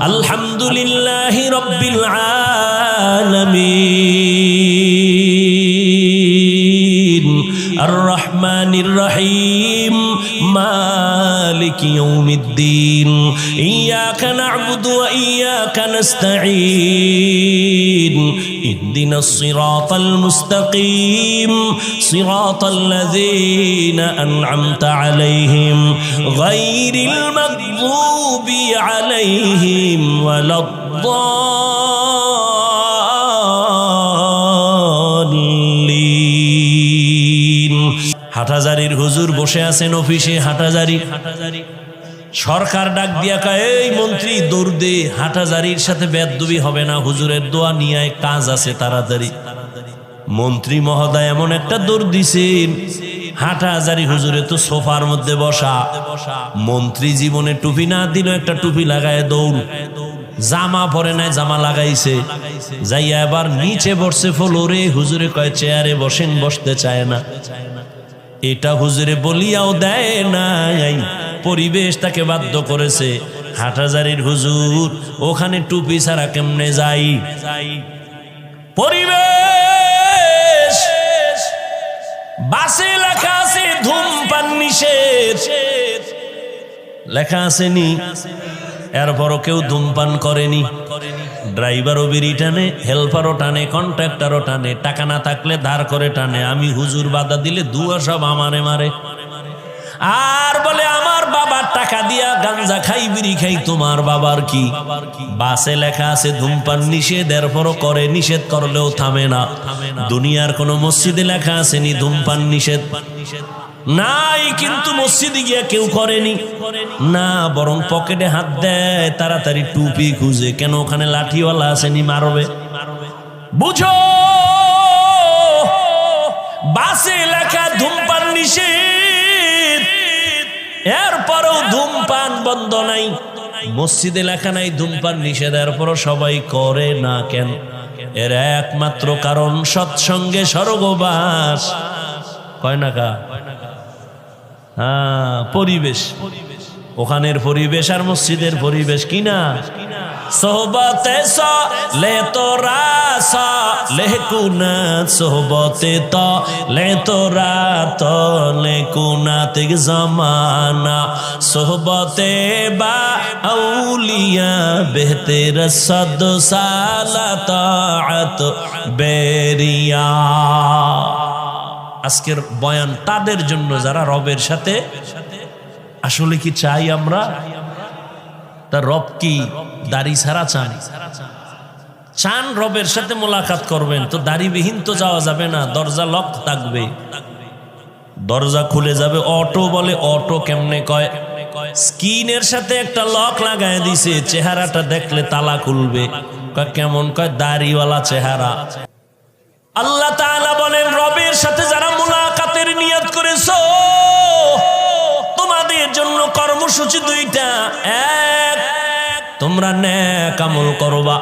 আলহামদুলিল্লাহি রাব্বিল আলামিন আর রহমানির রহিম মালিকি ইয়াউমিদ্দিন ইয়াকা না'বুদু ওয়া ইয়াকা নাস্তাঈন ইহদিনাস সিরাতাল মুস্তাকিম সিরাতাল লাযীনা আন'আমতা আলাইহিম গায়রিল মাগযুবি আলাইহিম ওয়ালাদ-দাল্লিন। হাটহাজারীর হুজুর বসে আছেন অফিসে। হাটহাজারী সরকার ডাক দিয়া কয়, এই মন্ত্রী দৌড় দে, হাটহাজারীর সাথে বেয়াদবি হবে না, হুজুরের দোয়া নিয়ে কাজ আছে তাড়াতাড়ি। মন্ত্রী মহোদয় এমন একটা দৌড় দিছেন, হাটহাজারী হুজুরে তো সোফার মধ্যে বসা। মন্ত্রী জীবনে টুপি না দিল, একটা টুপি লাগায় দৌড়। জামা পরে নাই, জামা লাগাইছে, যাইয়া এবার নিচে বসছে ফ্লোরে। হুজুরে কয় চেয়ারে বসেন, বসতে চায় না। এটা হুজুরে বলিয়াও দেয় নাই, পরিবেশ তাকে বাধ্য করেছে। হাটহাজারীর হুজুর ওখানে টুপি ছাড়া কেমনে যাই? পরিবেশ বাসে লেখা আছে ধূমপান নিষেধ, লেখা আসেনি, এরপরও কেউ ধূমপান করেনি। ড্রাইভারও বিড়ি টানে, হেল্পারও টানে, কন্ট্রাক্টরও টানে, টাকা না থাকলে ধার করে টানে। আমি হুজুর বাধা দিলে দুয়া সব আমারে মারে, আর বলে আমার বাবার টাকা দিয়া গাঞ্জা খাই, বিড়ি খাই, তোমার বাবার কি? বাসে লেখা আছে ধূমপান নিষেধ, এরপরও করে। নিষেধ করলেও থামে না। দুনিয়ার কোন মসজিদে লেখা আসেনি ধূমপান নিষেধ? নাই, কিন্তু মসজিদে গিয়া কেউ করেনি না, বরং পকেটে হাত দেয়, তাড়াতাড়ি টুপি খুঁজে। কেন? ওখানে লাঠিওয়ালা আসেনি, মারবে। বুঝো, বাসে লেখা ধূমপান নিষেধ, এরপরও ধূমপান বন্ধ নাই। মসজিদে লেখা নাই ধূমপান নিষেধ, এরপরও সবাই করে না। কেন? এর একমাত্র কারণ সৎসঙ্গে স্বর্গবাস। কয় না কা? হ্যাঁ, পরিবেশ। ওখানের পরিবেশ আর মসজিদের পরিবেশ কিনা? সোহবতে লে তোরা লেকুনা, সোহবতে তো লে তোরা তো লেকুনাতে জমানা, সোহবতে বা আউলিয়া বেহতের সদ সালাত বেরিয়া। আজকের বয়ান তাদের জন্য যারা রবের সাথে আসলে কি চাই আমরা? তার রব কি দাড়ি ছাড়া চান? চান রবের সাথে মোলাকাত করবেন, তো দাড়িবিহীন তো যাওয়া যাবে না, দরজা লক থাকবে, দরজা খুলে যাবে। অটো বলে, অটো কেমনে কয়? স্ক্রিনের সাথে একটা লক লাগায় দিছে, চেহারাটা দেখলে তালা খুলবে। কয় কেমন? কয় দাড়িওয়ালা চেহারা। আল্লাহ তাআলা বলেন, রবের সাথে যারা মুলাকাতের নিয়ত করেছো, তোমাদের জন্য কর্মসূচি দুইটা। এক, তোমরা নেক আমল করবা।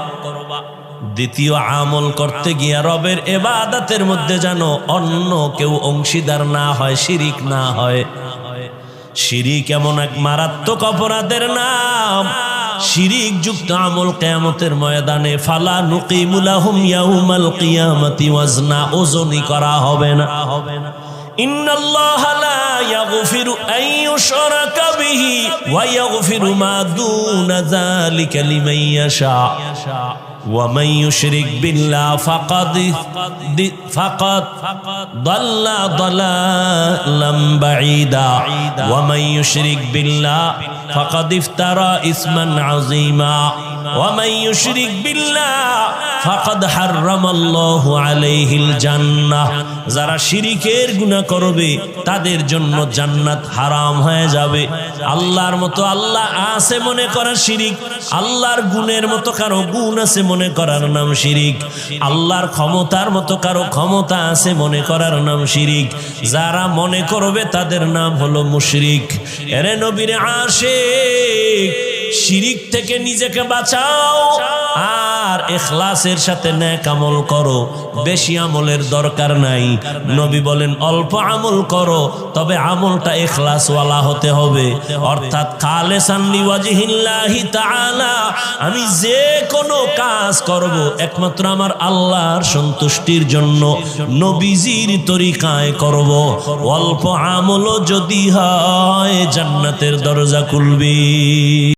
দ্বিতীয়, আমল করতে গিয়া রবের ইবাদতের মধ্যে যেন অন্য কেউ অংশীদার না হয়, শিরিক না হয়। শিরিক এমন এক মারাত্মক অপরাধের নাম, শিরিক যুক্ত আমল কিয়ামতের ময়দানে ফালা নুকিমু লাহুম ইয়াউমাল কিয়ামাতি ওয়াজনা, ওজনই করা হবে না। ইন্নাল্লাহা লা ইয়াগফিরু আন ইউশরাকা বিহি ওয়া ইয়াগফিরু মা দুনা যালিকা লিমান ইয়াশা ওয়া মান ইউশরিক বিল্লাহি ফাকাদ দাল্লা দালালাম বাঈদা ওয়া মান ইউশরিক বিল্লাহি ফাকাদ ইফতারা ইসমান আযীমা ওয়া মান ইউশরিক বিল্লাহি ফাকাদ হারামাল্লাহু আলাইহিল জান্নাহ। যারা শিরিকের গুনাহ করবে তাদের জন্য জান্নাত হারাম হয়ে যাবে। আল্লাহর মতো আল্লাহ আছে মনে করা শিরিক, আল্লাহর গুণের মতো কারো গুণ আছে মনে করার নাম শিরিক, আল্লাহর ক্ষমতার মতো কারো ক্ষমতা আছে মনে করার নাম শিরিক। যারা মনে করবে তাদের নাম হলো মুশরিক। এরে নবীর আশিক, শিরিক থেকে নিজেকে বাঁচাও আর ইখলাসের সাথে নেক আমল করো। বেশি আমলের দরকার নাই। নবী বলেন অল্প আমল করো, তবে আমলটা ইখলাসওয়ালা হতে হবে, অর্থাৎ খালিসান লিওয়াজহিল্লাহি তাআলা। আমি যে কোনো কাজ করব একমাত্র আমার আল্লাহর সন্তুষ্টির জন্য, নবীজির তরিকায় করব। অল্প আমলও যদি হয় জান্নাতের দরজা খুলবে।